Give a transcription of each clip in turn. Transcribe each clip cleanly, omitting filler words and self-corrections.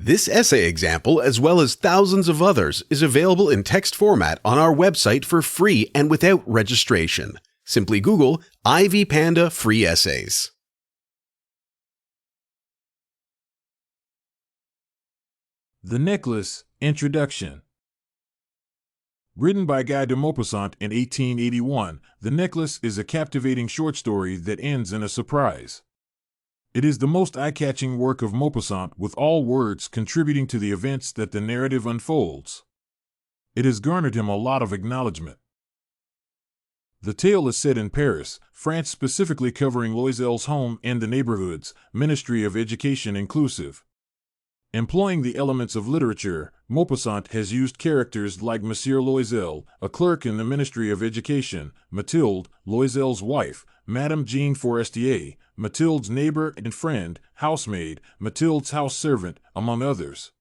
This essay example, as well as thousands of others, is available in text format on our website for free and without registration. Simply Google Ivy Panda Free Essays. The Necklace, Introduction. Written by Guy de Maupassant in 1881, The Necklace is a captivating short story that ends in a surprise. It is the most eye-catching work of Maupassant, with all words contributing to the events that the narrative unfolds. It has garnered him a lot of acknowledgement. The tale is set in Paris, France, specifically covering Loisel's home and the neighborhoods, Ministry of Education inclusive. Employing the elements of literature, Maupassant has used characters like Monsieur Loisel, a clerk in the Ministry of Education, Mathilde, Loisel's wife, Madame Jean Forestier, Mathilde's neighbor and friend, housemaid, Mathilde's house servant, among others.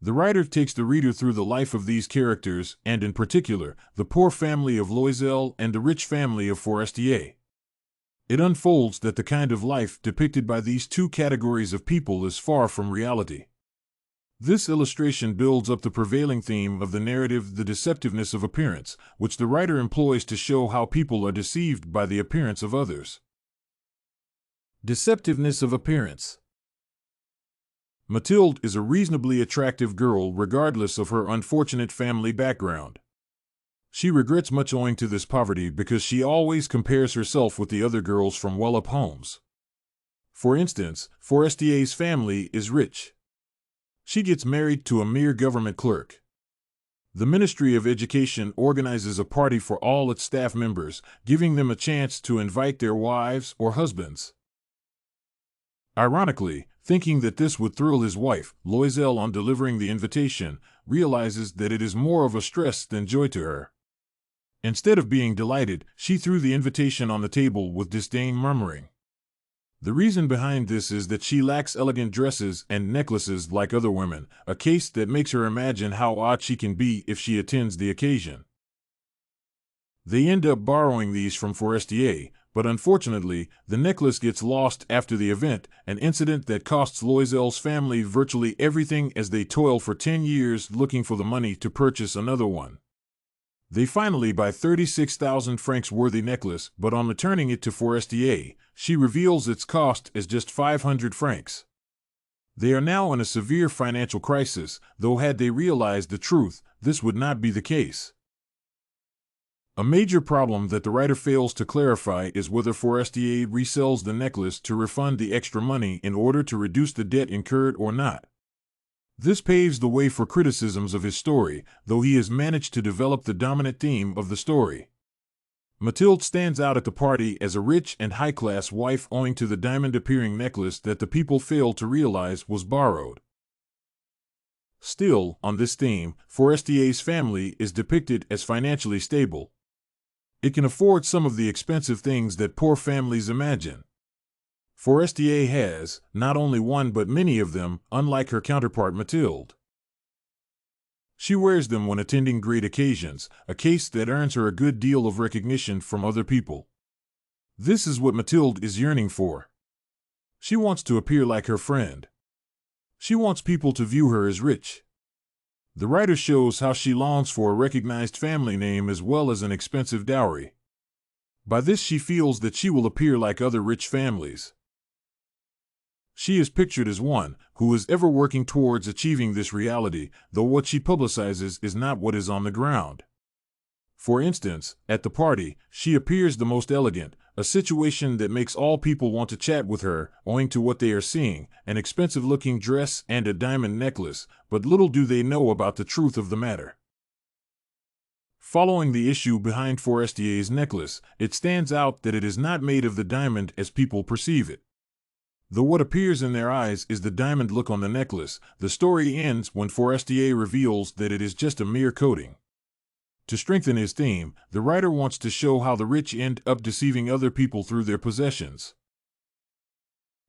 The writer takes the reader through the life of these characters, and in particular, the poor family of Loisel and the rich family of Forestier. It unfolds that the kind of life depicted by these two categories of people is far from reality. This illustration builds up the prevailing theme of the narrative, the deceptiveness of appearance, which the writer employs to show how people are deceived by the appearance of others. Deceptiveness of appearance. Mathilde is a reasonably attractive girl regardless of her unfortunate family background. She regrets much owing to this poverty because she always compares herself with the other girls from well-up homes. For instance, Forestier's family is rich. She gets married to a mere government clerk. The Ministry of Education organizes a party for all its staff members, giving them a chance to invite their wives or husbands. Ironically, thinking that this would thrill his wife, Loisel, on delivering the invitation, realizes that it is more of a stress than joy to her. Instead of being delighted, she threw the invitation on the table with disdain, murmuring. The reason behind this is that she lacks elegant dresses and necklaces like other women, a case that makes her imagine how odd she can be if she attends the occasion. They end up borrowing these from Forestier, but unfortunately, the necklace gets lost after the event, an incident that costs Loisel's family virtually everything as they toil for 10 years looking for the money to purchase another one. They finally buy 36,000 francs worthy necklace, but on returning it to Forestier, she reveals its cost as just 500 francs. They are now in a severe financial crisis, though had they realized the truth, this would not be the case. A major problem that the writer fails to clarify is whether Forestier resells the necklace to refund the extra money in order to reduce the debt incurred or not. This paves the way for criticisms of his story, though he has managed to develop the dominant theme of the story. Mathilde stands out at the party as a rich and high-class wife owing to the diamond-appearing necklace that the people failed to realize was borrowed. Still, on this theme, Forestier's family is depicted as financially stable. It can afford some of the expensive things that poor families imagine. Forestier has, not only one but many of them, unlike her counterpart Mathilde. She wears them when attending great occasions, a case that earns her a good deal of recognition from other people. This is what Mathilde is yearning for. She wants to appear like her friend. She wants people to view her as rich. The writer shows how she longs for a recognized family name as well as an expensive dowry. By this she feels that she will appear like other rich families. She is pictured as one who is ever working towards achieving this reality, though what she publicizes is not what is on the ground. For instance, at the party, she appears the most elegant, a situation that makes all people want to chat with her, owing to what they are seeing, an expensive-looking dress and a diamond necklace, but little do they know about the truth of the matter. Following the issue behind Forestier's necklace, it stands out that it is not made of the diamond as people perceive it. Though what appears in their eyes is the diamond look on the necklace, the story ends when Forestier reveals that it is just a mere coating. To strengthen his theme, the writer wants to show how the rich end up deceiving other people through their possessions.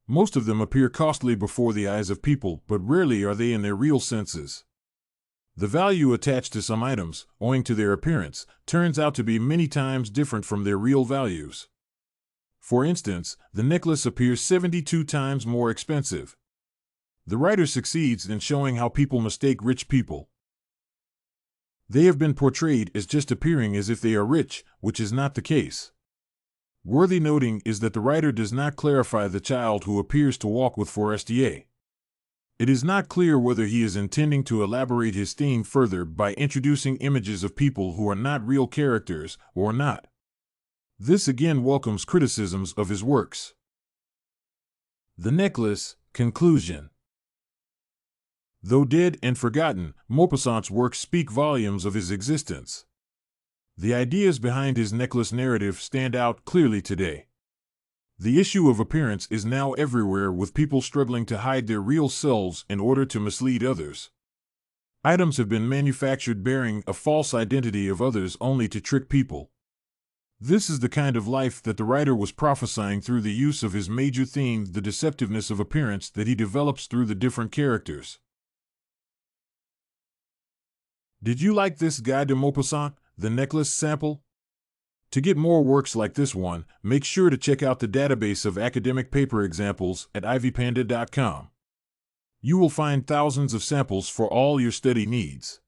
Most of them appear costly before the eyes of people, but rarely are they in their real senses. The value attached to some items, owing to their appearance, turns out to be many times different from their real values. For instance, the necklace appears 72 times more expensive. The writer succeeds in showing how people mistake rich people. They have been portrayed as just appearing as if they are rich, which is not the case. Worthy noting is that the writer does not clarify the child who appears to walk with Forestier. It is not clear whether he is intending to elaborate his theme further by introducing images of people who are not real characters or not. This again welcomes criticisms of his works. The Necklace, Conclusion. Though dead and forgotten, Maupassant's works speak volumes of his existence. The ideas behind his necklace narrative stand out clearly today. The issue of appearance is now everywhere, with people struggling to hide their real selves in order to mislead others. Items have been manufactured bearing a false identity of others only to trick people. This is the kind of life that the writer was prophesying through the use of his major theme, the deceptiveness of appearance that he develops through the different characters. Did you like this Guy de Maupassant, The Necklace sample? To get more works like this one, make sure to check out the database of academic paper examples at ivypanda.com. You will find thousands of samples for all your study needs.